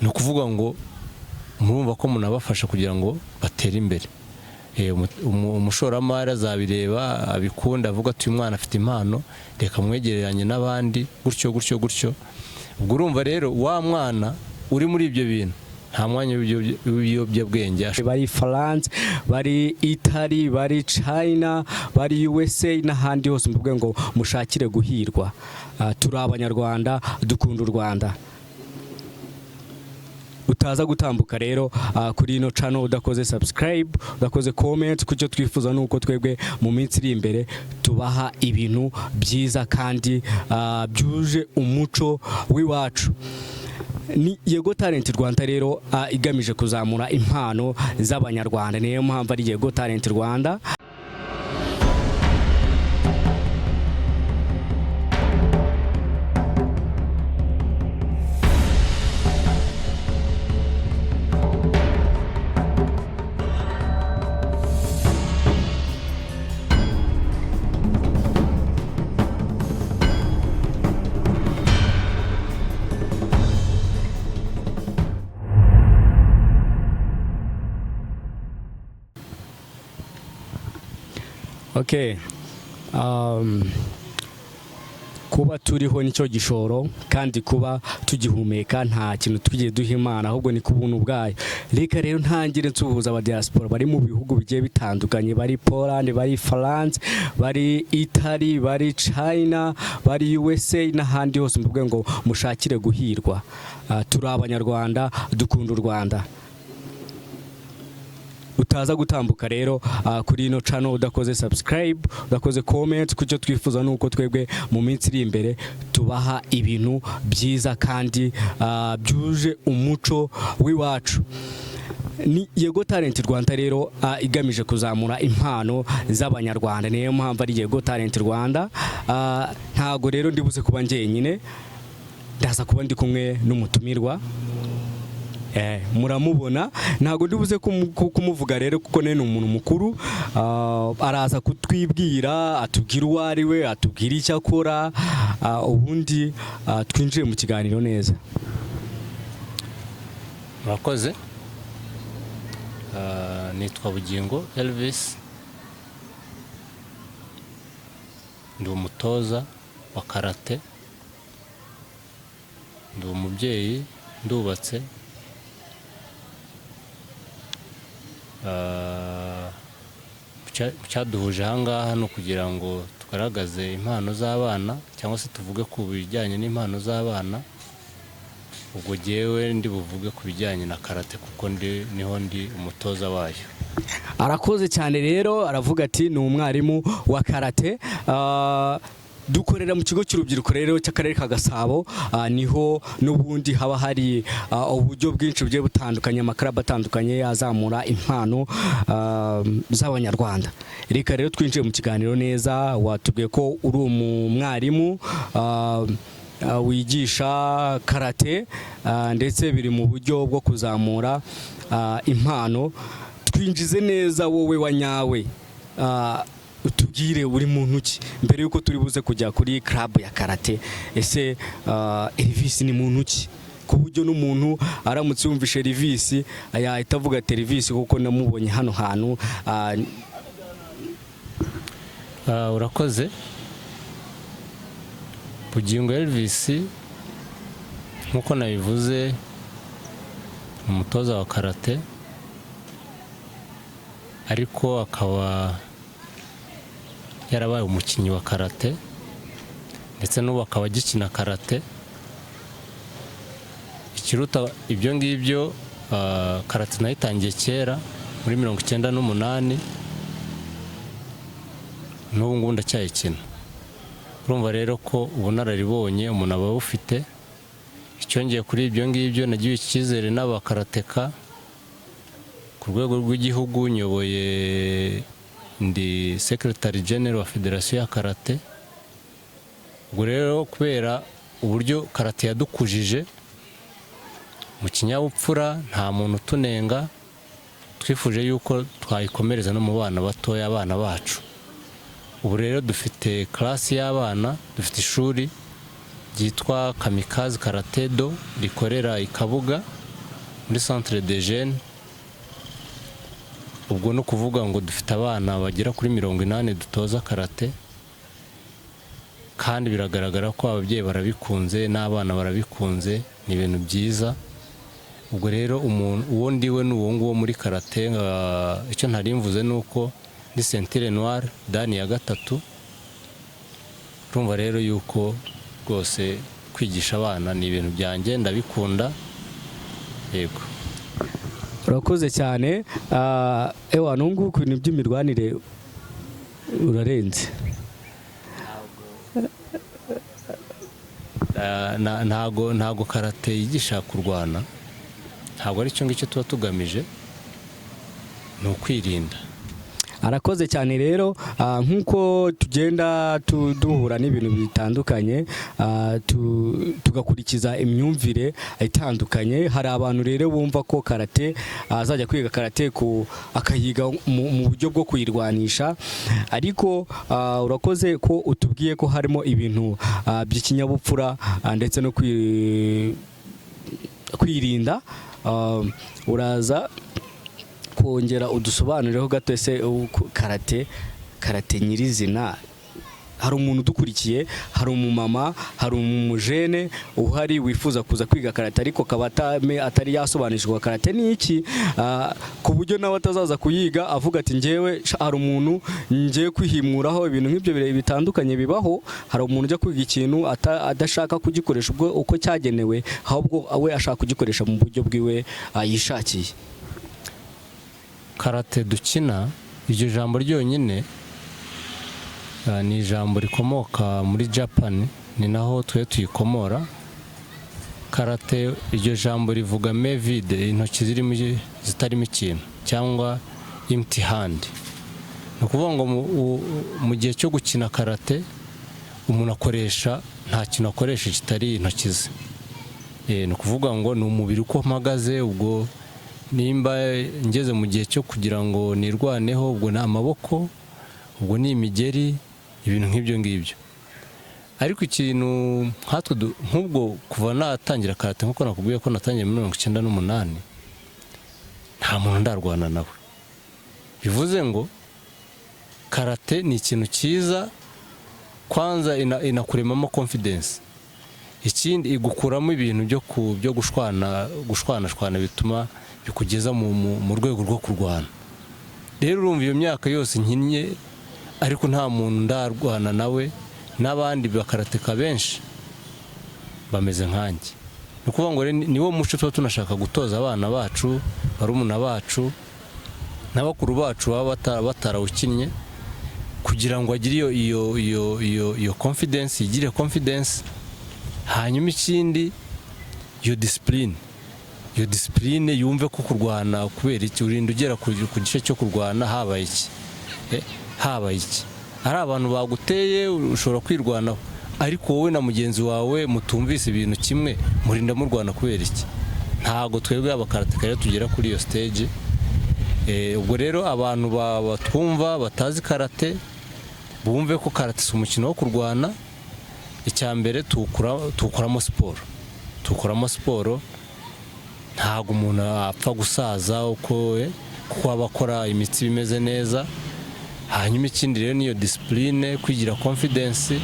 ni ukuvuga ngo murumva ko munabafasha kugira ngo batere imbere. Umushoramari azabireba abikunda avuga ati uyu mwana afite impano reka mwegereranye n'abandi gutyo. Ubwo urumva rero wa mwana uri muri ibyo bintu nta mwanya w'ibiyobyabwenge. Bari France, bari Italy, bari China, bari USA n'ahandi hose mvuge ngo mushakire guhirwa. Turi abanyarwanda dukunda u Rwanda. Utaza gutambuka rero kuri ino channel udakoze subscribe, udakoze comment, kucyo twifuza nuko twebwe mu minsi iri imbere tubaha ibintu byiza kandi byuje umuco w'iwacu. Ni Yego Talent Rwanda rero igamije kuzamura impano z'abanyarwanda. Niyo mpamvu ari Yego Talent Rwanda. Okay. Kuba turiho nicyo gishoro kandi kuba tugihumeka nta kintu tugiye duha Imana ahubwo ni kubuntu bwayo. Reka rero ntangire nsuhuza aba diaspora bari mu bihugu bigiye bitandukanye, bari Poland, bari France, bari Italy, bari China, bari USA n'ahandi hose mvuge ngo mushakire guhirwa. Turi abanyarwanda dukunda u Rwanda. Utaza gutambuka rero kuri ino channel udakoze subscribe, udakoze comment, kucyo twifuza nuko twebwe mu minsi iri imbere tubaha ibintu byiza kandi byuje umuco w'iwacu. Ni Yego Talent Rwanda rero igamije kuzamura impano z'abanyarwanda. Niyo mpamvu ari Yego Talent Rwanda. Ntago rero ndibuze kuba njyenyine, ndaza kuba ndi kumwe n'umutumirwa. Muramubona ntago ndibuze kumuvuga rero kuko nene umuntu mukuru. Araza kutwibwira, atubwira uwo ari we, atubwira icyo akora, ubundi twinjiye mu kiganiro neza. Murakoze. Nitwa Bugingo Elvis, ndi umutoza wa karate, ndi umubyeyi, ndubatse. Cyaduhuje ahangaha no kugira ngo tugaragaze impano z'abana cyangwa se tuvuge ku bijyanye n'impano z'abana. Ubwo jewe ndi buvuge ku bijyanye na karate kuko niho ndi umutoza wayo. Arakoze cyane rero, aravuga ati ni umwarimu wa karate. Dukorera mu kigo cy'urubyiruko rero cy'akarere ka Gasabo. Niho n'ubundi haba hari uburyo bwinshi bugiye butandukanye, amakaraba atandukanye azamura impano z'abanyarwanda. Reka rero twinjiye mu kiganiro neza. Watubwiye ko uri umwarimu wigisha karate ndetse biri mu buryo bwo kuzamura impano. Twinjize neza wowe wanyawe, utubwire uri muntu ki mbere yuko turi buze kujya kuri club ya karate. Ese Elvis ni muntu ki ku buryo n'umuntu aramutse yumvishe Elvis yahita avuga Elvis kuko namubonye hano hantu? Urakoze. Bugingo Elvis nkuko nabivuze, umutoza wa karate ariko akaba yarabaye umukinnyi wa karate ndetse n'ubu akaba agikina karate. Ikiruta ibyo ngibyo, karate nayitangiye kera muri 1998, n'ubu ngubu ndacyayikina. Urumva rero ko ubunararibonye umuntu aba bufite. Icyongeye kuri ibyo ngibyo, nagiye icyizere n'abakarateka ku rwego rw'igihugu. Nyoboye, ndi Secretary General wa Federation ya Karate. Ubwo rero kubera uburyo karate yadukujije mu kinyabupfura, nta muntu tunenga, twifuje yuko twayikomereza no mu bana batoya, abana bacu. Ubu rero dufite class y'abana, dufite ishuri ryitwa Kamikaze Karate Do rikorera i Kabuga muri centre de jeunes. Ubwo no kuvuga ngo dufite abana bagera kuri 80 dutoza karate, kandi biragaragara ko ababyeyi barabikunze n'abana barabikunze, ni ibintu byiza. Ubwo rero uwo ndiwe n'uwo nguwo muri karate, icyo ntari mvuze nuko ndi ceinture noire dani ya 3. Urumva rero yuko rwose kwigisha abana ni ibintu byanjye, ndabikunda. Yego, urakoze cyane. Ewa nungu ku bintu by'imirwanire urarenze. Ntago karate yigisha kurwana, ntabwo ari cyo ngicyo tuba tugamije, ni ukwirinda. Arakoze cyane rero. Nk'uko tugenda duhura n'ibintu bitandukanye, tugakurikiza imyumvire itandukanye. Hari abantu rero bumva ko karate azajya kwiga karate akayiga mu buryo bwo kuyirwanisha, ariko urakoze ko utubwiye ko harimo ibintu by'ikinyabupfura ndetse no kwirinda. Uraza kongera udusobanurireho gato ese karate nyirizina. Hari umuntu udukurikiye, hari umumama, hari umujene uhari wifuza kuza kwiga karate ariko akaba atari yasobanishwa karate ni iki, ku buryo nawe atazaza kuyiga avuga ati njyewe hari umuntu ngiye kwihimuraho. Ibintu nk'ibyo bitandukanye bibaho. Hari umuntu ujya kwiga ikintu adashaka kugikoresha uko cyagenewe, ahubwo we ashaka kugikoresha mu buryo bwiwe yishakiye. Karate dukina, iryo jambo ryonyine ni ijambo rikomoka muri Japan, ni naho twe tuyikomora. Karate, iryo jambo rivuga main vide, intoki zitarimo ikintu, cyangwa empty hand. Ni ukuvuga ngo mu gihe cyo gukina karate umuntu akoresha nta kintu akoresha kitari intoki ze. Ni ukuvuga ngo ni umubiri uko mpagaze. Ubwo nimba ngeze mu gihe cyo kugira ngo nirwaneho, ubwo ni amaboko, ubwo ni imigeri, ibintu nk'ibyo ngibyo. Ariko ikintu nk'ubwo kuva natangira karate, nk'uko nakubwiye ko natangiye muri 1998, nta muntu ndarwana nawe. Bivuze ngo karate ni ikintu cyiza, kwanza inakuremamo confidence. Ikindi igukuramo ibintu byo gushwana bituma bikugeza mu rwego rwo kurwana. Rero urumva iyo myaka yose nkinnye, ariko nta muntu ndarwana nawe. N'abandi bakarateka benshi bameze nkanjye. Ni ukuvuga ngo niwo muco tuba tunashaka gutoza abana bacu, barumuna bacu n'abakuru bacu baba batarawukinnye, kugira ngo agire iyo confidence, yigire confidence. Hanyuma ikindi, iyo discipline yumve ko kurwana kubera iki, urinda ugera ku gice cyo kurwana habaye iki. Ari abantu baguteye ushobora kwirwanaho, ariko wowe na mugenzi wawe mutumvise ibintu kimwe, murinda murwana kubera iki. Ntago twebwe abakarateka rero tugera kuri iyo stage. Ubwo rero abantu batwumva batazi karate bumve ko karate si umukino wo kurwana. Icyambere tukuramo siporo. Ntago umuntu apfa gusaza kuko abakora imitsi bimeze neza. Hanyuma ikindi rero niyo discipline, kwigira confidence.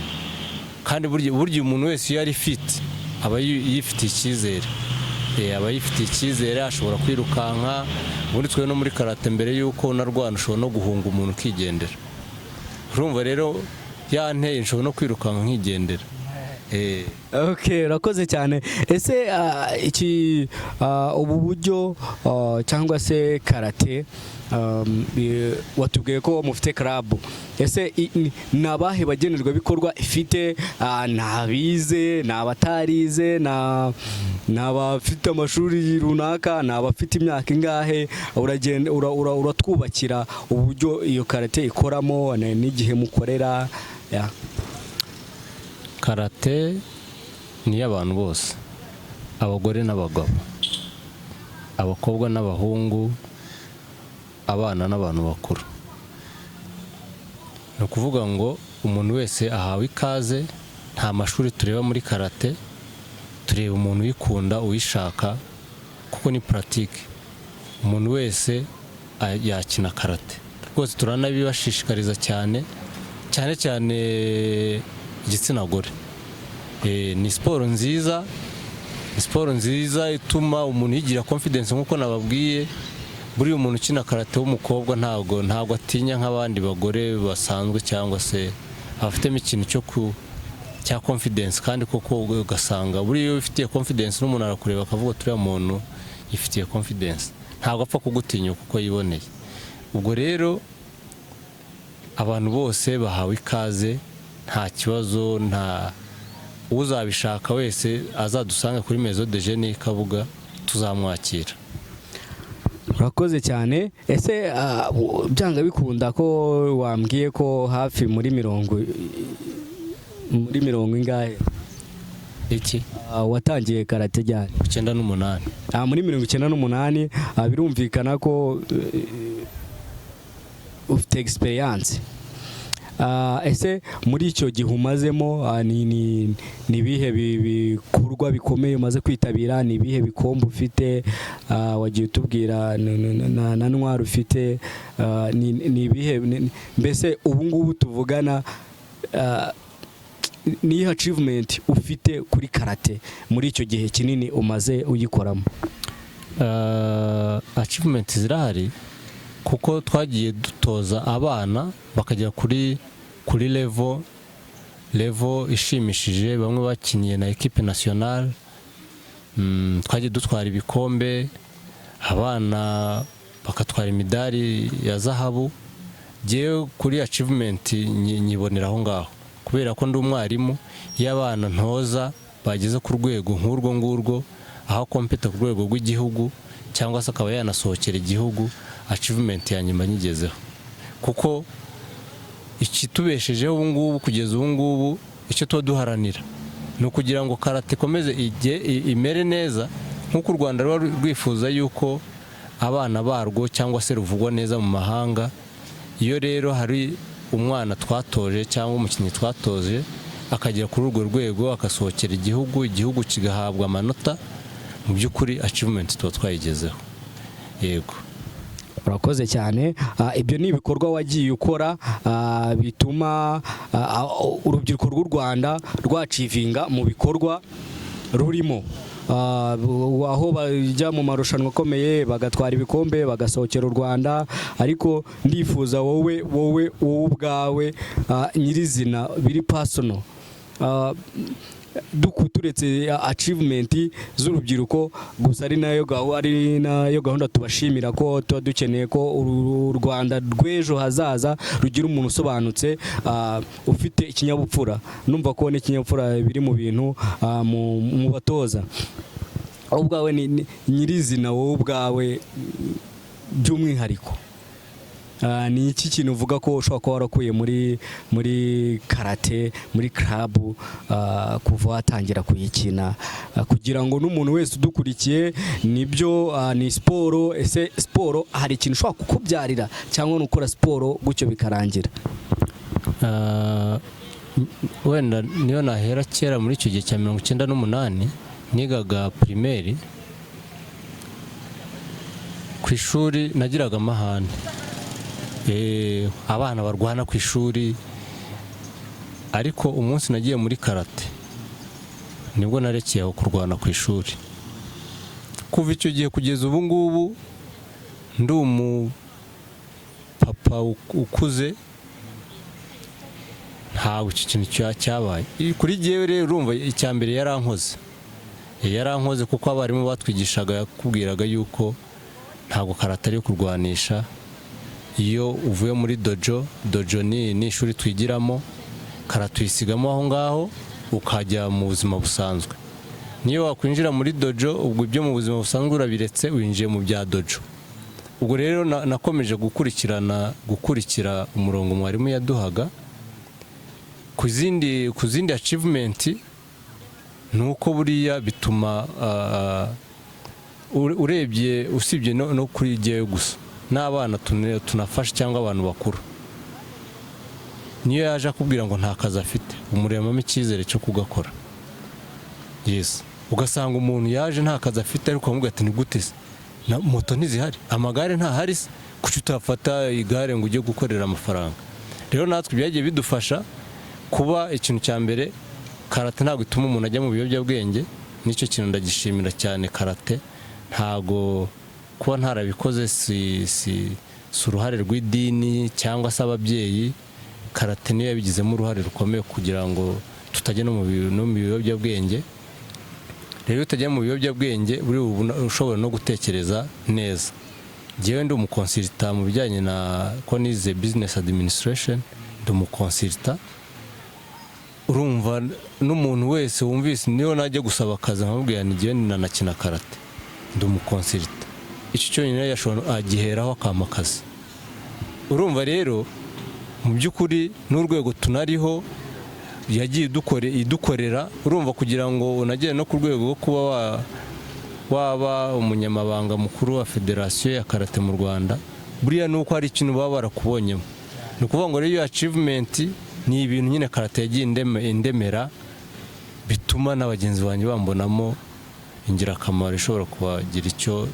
Kandi burya umuntu wese iyo ari fit aba yifitiye icyizere, ashobora kwirukanka. Ubundi twe no muri karate mbere yuko unarwana ushobora no guhunga umuntu ukigendera. Urumva rero yanteye nshobora no kwirukanka nkigendera. Okay, urakoze cyane. Ese ubu buryo cyangwa se karate, watubwiye ko mufite club. Ese nabahe bagenerwa bikorwa ifite? Nabize, nabatarize, nabafite amashuri runaka, nabafite imyaka ingahe? Uratwubakira uburyo iyo karate ikoramo n'igihe mukorera. Karate ni y'abantu bose, abagore n'abagabo, abakobwa n'abahungu, abana n'abantu bakuru. Ni ukuvuga ngo umuntu wese ahawe ikaze. Nta mashuri tureba muri karate, tureba umuntu uyikunda, uyishaka, kuko ni pratique, umuntu wese yakina karate rwose. Turanabibashishikariza cyane cyane cyane igitsina gore. Ni siporo nziza, siporo nziza ituma umuntu yigira confidence nk'uko nababwiye. Buri umuntu ukina karate w'umukobwa ntabwo atinya nk'abandi bagore basanzwe, cyangwa se afitemo ikintu cya confidence, kandi koko ugasanga buri iyo ufitiye confidence n'umuntu arakureba akavuga turiya muntu yifitiye confidence, ntabwo apfa kugutinya kuko yiboneye. Ubwo rero abantu bose bahawe ikaze, nta kibazo, nta uzabishaka wese azadusanga kuri Maison de Jeunes Kabuga, tuzamwakira. Urakoze cyane. Ese byanga bikunda ko wambwiye ko hafi muri mirongo ingahe iki watangiye karate ryari? 98. Muri 98 birumvikana ko ufite experience. Ese muri icyo gihe umazemo ni ibihe bikorwa bikomeye umaze kwitabira? Ni ibihe bikombe ufite? Wagiye utubwira na ntwaro ufite? Ni ibihe mbese ubu ngubu tuvugana ni achievement ufite kuri karate muri icyo gihe kinini umaze uyikoramo? Achievement zirahari kuko twagiye dutoza abana bakajya kuri level ishimishije. Bamwe bakiniye na equipe nationale, twagiye dutwara ibikombe, abana bakatwara imidari ya zahabu. Jewe kuri achievement nyibonera aho ngaho, kubera ko ndi umwarimu. Iyo abana ntoza bageze ku rwego nk'urwo ngurwo, aho kompeta ku rwego rw'igihugu cyangwa se akaba yanasohokera igihugu, achievement ya nyuma nyigezeho. Kuko ikitubeshejeho ubu ngubu kugeza ubu ngubu, icyo tuba duharanira ni ukugira ngo karate ikomeze imere neza, nk'uko u Rwanda ruba rwifuza yuko abana barwo cyangwa se ruvugwa neza mu mahanga. Iyo rero hari umwana twatoje cyangwa umukinnyi twatoje akagera kuri urwo rwego, akasohokera igihugu kigahabwa amanota, mu by'ukuri achievement tuba twayigezeho. Yego. Urakoze cyane. Ibyo ni ibikorwa wagiye ukora bituma urubyiruko rw'u Rwanda rwacivinga mu bikorwa rurimo, aho bajya mu marushanwa akomeye bagatwara ibikombe bagasohokera u Rwanda. Ariko ndifuza wowe ubwawe nyirizina biri personal, turetse achievement z'urubyiruko gusa, ari nayo gahunda tubashimira ko tuba dukeneye ko u Rwanda rw'ejo hazaza rugira umuntu usobanutse, ufite ikinyabupfura. Numva ko n'ikinyabupfura biri mu bintu mu batoza. Ubwawe nyirizina wowe ubwawe by'umwihariko, ni iki kintu uvuga ko ushobora kuba warakuye muri karate, muri club, kuva watangira kuyikina, kugira ngo n'umuntu wese udukurikiye? Nibyo, ni siporo. Ese siporo hari ikintu ushobora kukubyarira, cyangwa nukora siporo gutyo bikarangira? Wenda niyo nahera kera muri icyo gihe cya 98 nigaga primaire. Ku ishuri nagiraga amahane, abana barwana ku ishuri, ariko umunsi nagiye muri karate nibwo narekeye aho kurwana ku ishuri. Kuva icyo gihe kugeza ubu ngubu ndi umupapa ukuze, ntabwo iki kintu cyabaye kuri jyewe. Rero urumva icya mbere yarankoze kuko abarimu batwigishaga yakubwiraga yuko ntabwo karate ari kurwanisha. Iyo uvuye muri dojo ni ishuri twigiramo, karate uyisigamo aho ngaho ukajya mu buzima busanzwe. Niyo wakwinjira muri dojo, ubwo ibyo mu buzima busanzwe urabiretse, winjiye mu bya dojo. Ubwo rero nakomeje gukurikira umurongo mwarimu yaduhaga. Ku zindi achievement nuko buriya bituma urebye, usibye no kuri jyewe gusa, n'abana tunafasha cyangwa abantu bakuru. Niyo yaje akubwira ngo nta kazi afite, umuremamo icyizere cyo kugakora. Yes. ugasanga umuntu yaje nta kazi afite ariko ukamubwira ati ni gute se na moto ntizihari, amagare ntahari se, kuki utafata igare ngo ujye gukorera amafaranga? Rero natwe byagiye bidufasha kuba ikintu cya mbere, karate ntabwo ituma umuntu ajya mu biyobyabwenge. Nicyo kintu ndagishimira cyane karate. Ntago kuba ntarabikoze si uruhare rw'idini cyangwa se ababyeyi. Karate niyo yabigizemo uruhare rukomeye kugira ngo tutajya no mu biyobyabwenge. Rero utajya mu biyobyabwenge buri ushobora no gutekereza neza. Jewe ndi umukonsulta mu bijyanye na ko nize business administration, ndi umukonsulta. Urumva n'umuntu wese wumvise niyo najya gusaba akazi nkamubwira ni jewe nanakina karate, ndi umukonsulta. Icyo cyonyine yashobora agiheraho akamakaza. Urumva rero mu by'ukuri n'urwego tunariho yagiye idukorera. Urumva kugira ngo unagere no ku rwego rwo kuba waba umunyamabanga mukuru wa federasiyo ya karate mu Rwanda, buriya nuko hari ikintu baba barakubonyemo. Ni ukuvuga ngo rero iyo achievement ni ibintu nyine karate yagiye indemera, bituma n'abagenzi banjye bambonamo ingirakamaro ishobora kubagira icyo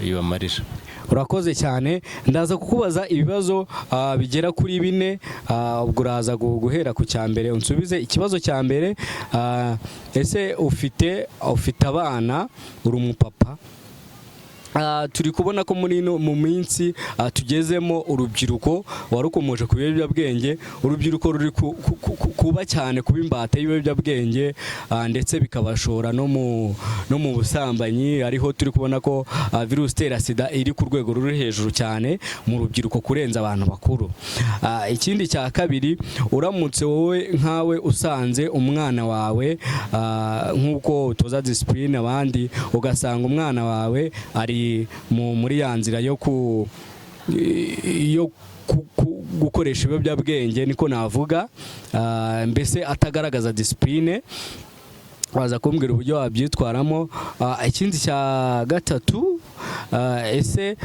ibamarira. Urakoze cyane. Ndaza kukubaza ibibazo bigera kuri 4. Ubwo uraza guhera ku cyambere unsubize ikibazo cya mbere. Ese ufite abana, uri umupapa? Turi kubona ko mu minsi tugezemo urubyiruko warukomoje ku biyobyabwenge. Urubyiruko ruri kuba cyane kuba imbata y'ibiyobyabwenge, ndetse bikabashora no mu busambanyi. Ariho turi kubona ko virusi itera sida iri ku rwego ruri hejuru cyane mu rubyiruko kurenza abantu bakuru. Ikindi cya kabiri, uramutse wowe nkawe usanze umwana wawe nk'uko utoza discipline abandi, ugasanga umwana wawe ari muri ya nzira yo gukoresha ibiyobyabwenge, niko navuga, mbese atagaragaza discipline, waza kumbwira uburyo wabyitwaramo. Ikindi cya gatatu, ese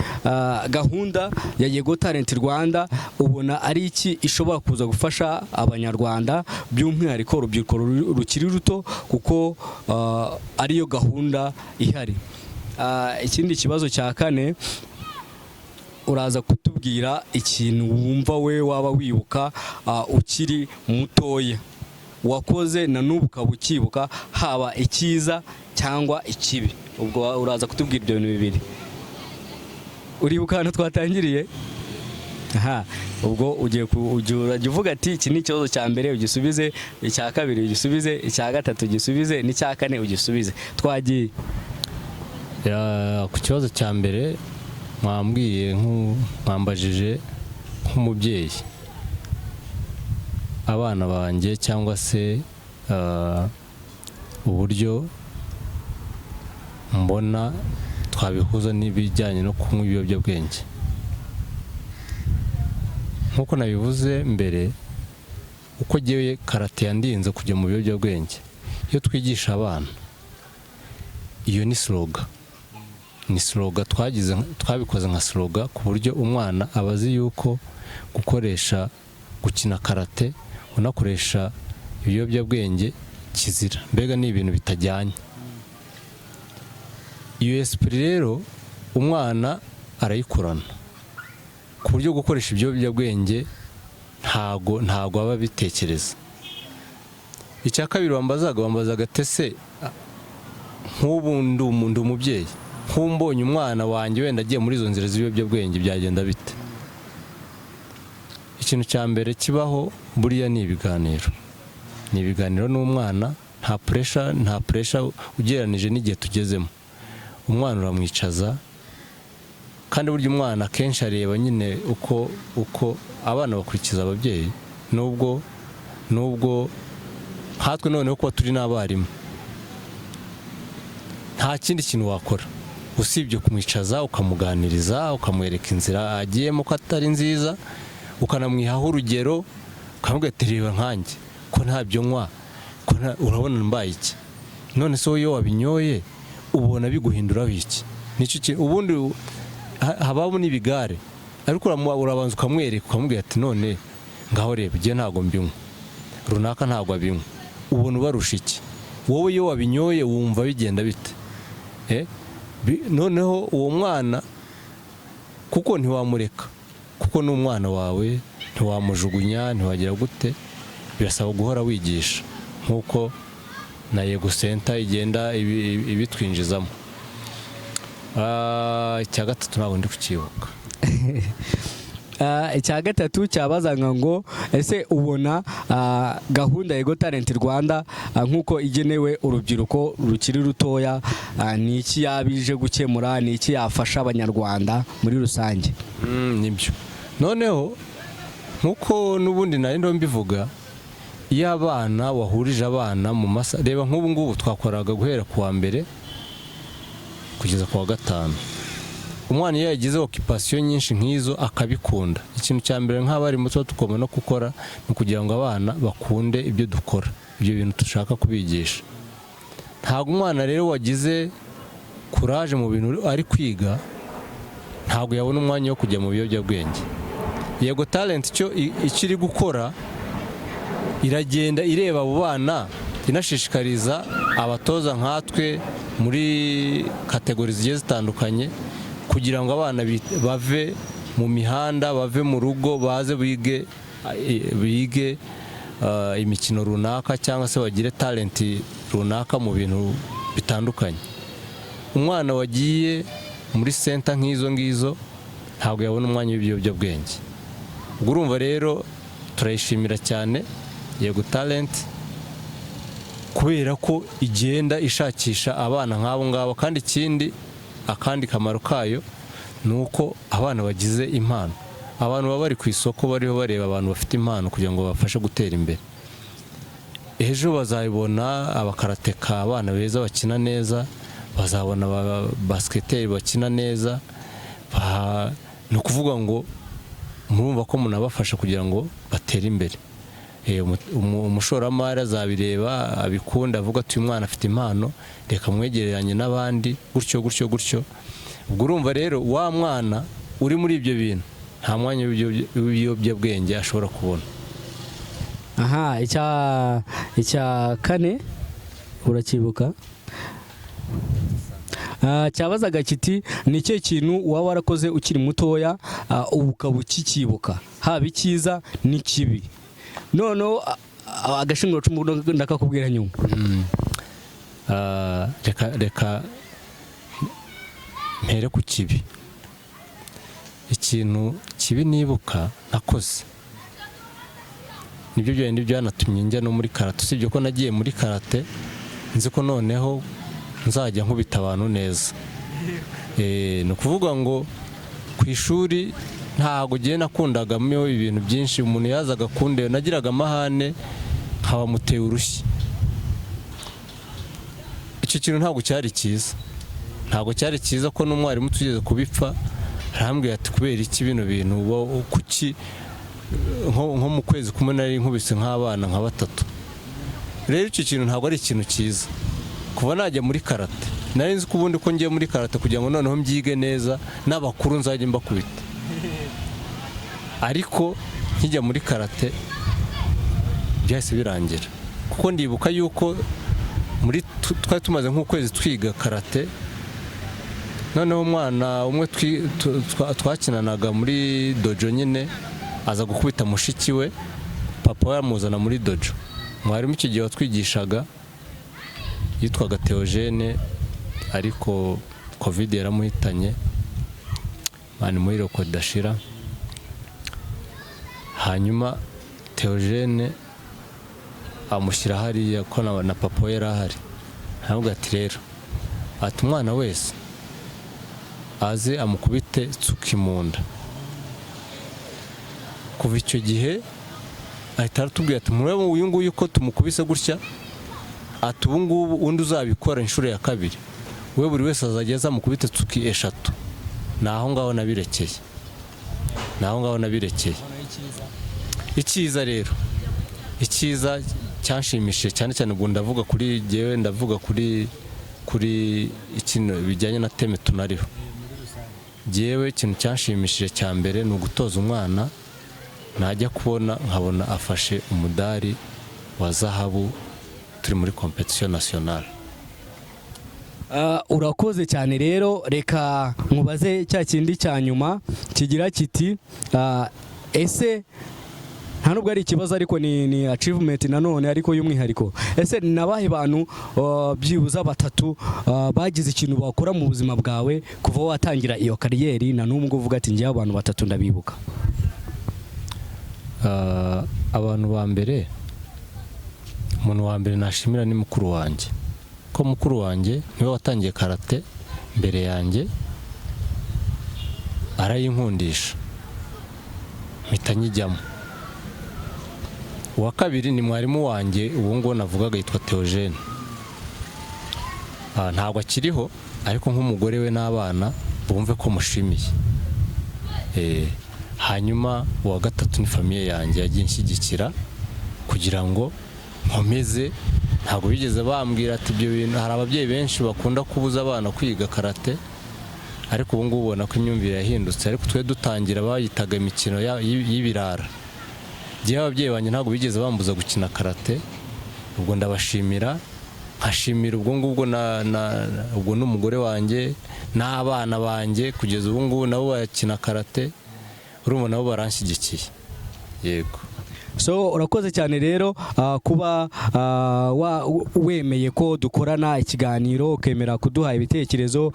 gahunda ya Yego Talent Rwanda ubona ari iki ishobora kuza gufasha abanyarwanda, by'umwihariko urubyiruko rukiri ruto, kuko ariyo gahunda ihari? Ikindi kibazo cya kane, uraza kutubwira ikintu wumva we waba wibuka ukiri mutoya wakoze na n'ubu ukaba ukibuka, haba icyiza cyangwa ikibi. Ubwo uraza kutubwira ibyo bintu bibiri. Uribuka hano twatangiriye? Ubwo ugiye uvuga ati iki ni ikibazo cya mbere ugisubize, icya kabiri ugisubize, icya gatatu ugisubize, n'icya kane ugisubize. Twagiye. Ku kibazo cya mbere mwambajije nk'umubyeyi, abana banjye cyangwa se uburyo mbona twabihuza n'ibijyanye no kunywa ibiyobyabwenge. Nk'uko nabivuze mbere, uko ngewe karate yandinze kujya mu biyobyabwenge, iyo twigisha abana, iyo ni slogan. Ni slogan twabikoze nka slogan, ku buryo umwana abazi yuko gukina karate unakoresha ibiyobyabwenge kizira, mbega ni ibintu bitajyanye. Iyo esprit rero umwana arayikurana, ku buryo gukoresha ibiyobyabwenge ntago aba bitekereza. Icya kabiri bambazaga tese nk'ubu ndi umubyeyi, nk'umbonye umwana wanjye wenda agiye muri izo nzira z'ibiyobyabwenge byagenda bite? Ikintu cya mbere kibaho buriya ni ibiganiro. Ni ibiganiro n'umwana, nta pressure ugereranije n'igihe tugezemo. Umwana uramwicaza, kandi burya umwana kenshi areba nyine uko abana bakurikiza ababyeyi, nubwo hatwe noneho kuba turi n'abarimu, nta kindi kintu wakora usibye kumwicaza ukamuganiriza, ukamwereka inzira agiyemo ko atari nziza, ukanamwihaho urugero, ukamubwira ati reba nkanjye ko ntabyo nywa, urabona mbaye iki? None se iyo wabinyoye ubona biguhindura biki? Ubundi habaho n'ibigare, ariko urabanza ukamwereka, ukamubwira ati none ngaho reba, igihe ntabwo mbinywa, runaka ntabwo abinywa, ubona ubarusha iki? wowe iyo wabinyoye wumva bigenda bite? Noneho uwo mwana kuko ntiwamureka, kuko ni umwana wawe, ntiwamujugunya, ntiwagira gute, birasaba guhora wigisha nk'uko na Yego Center igenda ibitwinjizamo. Icya gatatu ntabwo ndi kukibuka. Icya gatatu cyabazaga ngo ese ubona gahunda Yego Talent Rwanda nk'uko igenewe urubyiruko rukiri rutoya, ni iki yabije gukemura, ni iki yafasha abanyarwanda muri rusange? Nibyo. Noneho nk'uko n'ubundi nari ndo mbivuga, iyo abana wahurije abana mu masa, reba nk'ubu ngubu twakoraga guhera ku wa mbere kugeza ku wa gatanu. Umwana iyo yagize occupation nyinshi nk'izo akabikunda, ikintu cya mbere nk'abarimu tuba tugomba no gukora ni kugira ngo abana bakunde ibyo dukora, ibyo bintu dushaka kubigisha. Ntabwo umwana rero wagize courage mu bintu ari kwiga, ntabwo yabona umwanya wo kujya mu biyobyabwenge. Yego Talent cyo ikiri gukora, iragenda ireba abo bana, inashishikariza abatoza nkatwe muri kategori zigiye zitandukanye kugira ngo abana bave mu mihanda, bave mu rugo, baze bige imikino runaka cyangwa se bagire talent runaka mu bintu bitandukanye. Umwana wagiye muri center nk'izo ngizo ntabwo yabona umwanya w'ibiyobyabwenge. Ubwo urumva rero turayishimira cyane Yego Talent kubera ko igenda ishakisha abana nk'abo ngabo, kandi akandi kamaro kayo ni uko abana bagize impano, abantu baba bari ku isoko bariho bareba abantu bafite impano kugira ngo babafashe gutera imbere. Ejo bazabona abakarateka, abana beza bakina neza, bazabona basketeri bakina neza, ni ukuvuga ngo murumva ko munabafasha kugira ngo batere imbere. Umushoramari azabireba abikunda, avuga ati uyu mwana afite impano, reka mwegereranye n'abandi, gutyo gutyo gutyo. Ubwo urumva rero wa mwana uri muri ibyo bintu nta mwanya w'ibiyobyabwenge ashobora kubona. Aha, icya kane urakibuka? Cyabazaga kiti ni cyo kintu waba warakoze ukiri mutoya ubu ukaba ukikibuka, haba icyiza n'ikibi, noneho agashingiro c'umuntu ndakakubwira nyuma. Reka mpere ku kibi. Ikintu kibi nibuka nakoze nibyo byari byanatumye njya no muri karate, usibye ko nagiye muri karate nzi ko noneho nzajya nkubita abantu neza. Ni ukuvuga ngo ku ishuri ntago giye nakundagamo ibintu byinshi, umuntu yazaga kundeba nagiraga amahane nkaba muteye urushyi. Icyo kintu ntabwo cyari cyiza, ntabwo cyari cyiza ko n'umwarimu tugeze kubipfa arambwira ati kubera iki bino bintu kuki nko mu kwezi kumwe nari nkubise nk'abana nka 3. Rero icyo kintu ntabwo ari ikintu cyiza. Kuva najya muri karate nari nzi ko ubundi ko ngiye muri karate kugira ngo noneho mbyige neza n'abakuru nzajye mbakubita, ariko nkijya muri karate byahise birangira, kuko ndibuka yuko muri twari tumaze nk'ukwezi twiga karate, noneho umwana umwe twakinanaga muri dojo nyine aza gukubita mushiki we, papa we yamuzana muri dojo. Mwarimu icyo gihe watwigishaga yitwaga Theogene, ariko covid yaramuhitanye, mani muri roko dashira. Hanyuma Theogene amushyira hariya ko na papa we yarahari, aravuga ati rero ati umwana wese aze amukubite tsuki mu nda. Kuva icyo gihe ahita aratubwira ati murebe uyu nguyu ko tumukubise gutya, ati ubu ngubu undi uzabikora inshuro ya 2, we buri wese azajya azamukubite tsuki 3. Naho ngaho nabirekeye. Icyiza rero, icyiza cyanshimishije cyane cyane ubwo ndavuga kuri jewe, ndavuga kuri ikintu bijyanye na teme tunariho. Jewe ikintu cyanshimishije cya mbere ni ugutoza umwana, najya kubona nkabona afashe umudari wa zahabu turi muri competition nationale. Urakoze cyane rero, reka nkubaze cya kindi cya nyuma kigira kiti ese nta nubwo ari ikibazo ariko ni achievement nanone ariko y'umwihariko, ese nabahe bantu byibuza batatu bagize ikintu bakora mu buzima bwawe kuva watangira iyo kariyeri na n'umwe uvuga ati ngiye abantu batatu ndabibuka? Abantu ba mbere, umuntu wa mbere nashimira ni mukuru wanjye, ko mukuru wanjye niwe watangiye karate mbere yanjye, arayinkundisha mpita nyijyamo. Uwa kabiri ni mwarimu wanjye ubu ngo navugaga yitwa Theogene, ntabwo akiriho ariko nk'umugore we n'abana bumve ko mushimiye. Hanyuma uwa gatatu ni famiye yanjye yagiye inshyigikira kugira ngo nkomeze. Ntabwo bigeze bambwira ati ibyo bintu, hari ababyeyi benshi bakunda kubuza abana kwiga karate ariko ubu ngubu ubona ko imyumvire yahindutse, ariko twe dutangira bayitaga imikino y'ibirara. Gihe ababyeyi banjye ntabwo bigeze bambuza gukina karate, ubwo ndabashimira, nkashimira ubwo ngubwo ubwo n'umugore wanjye n'abana banjye kugeza ubu ngubu nabo bakina karate, urumva nabo baranshyigikiye. Yego. So urakoze cyane rero kuba wemeye ko dukorana ikiganiro, ukemera kuduha ibitekerezo,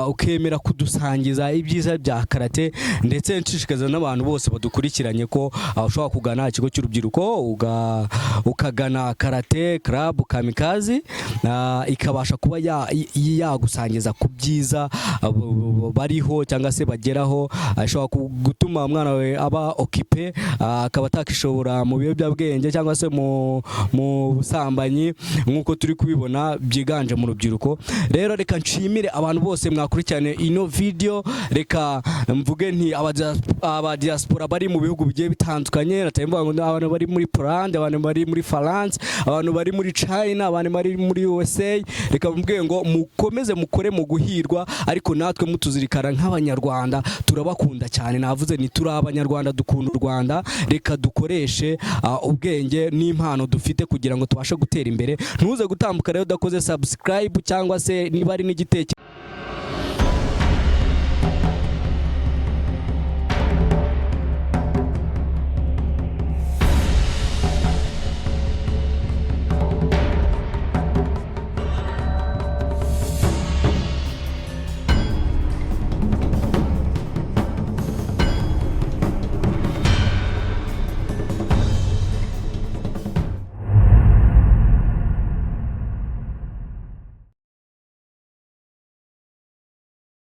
ukemera kudusangiza ibyiza bya karate, ndetse nshishikariza n'abantu bose badukurikiranye ko ushobora kugana ikigo cy'urubyiruko ukagana karate club Kamikazi, ikabasha kuba yagusangiza ku byiza bariho cyangwa se bageraho, ashobora gutuma umwana we aba okipe, akaba atakishobora mu biyobyabwenge cyangwa se mu busambanyi nk'uko turi kubibona byiganje mu rubyiruko. Rero reka nshimire abantu bose mwakurikirane ino video, reka mvuge nti aba diaspora bari mu bihugu bigiye bitandukanye, natemba ngo abantu bari muri Poland, abantu bari muri France, abantu bari muri China, abantu bari muri USA, reka mvuge ngo mukomeze mukore mu guhirwa, ariko natwe mutuzirikana nk'abanyarwanda turabakunda cyane. Navuze ni turi abanyarwanda, dukunda u Rwanda, reka dukoreshe ubwenge n'impano dufite kugira ngo tubashe gutera imbere. Ntuze gutambuka rero udakoze subscribe cyangwa se niba ari n'igitekerezo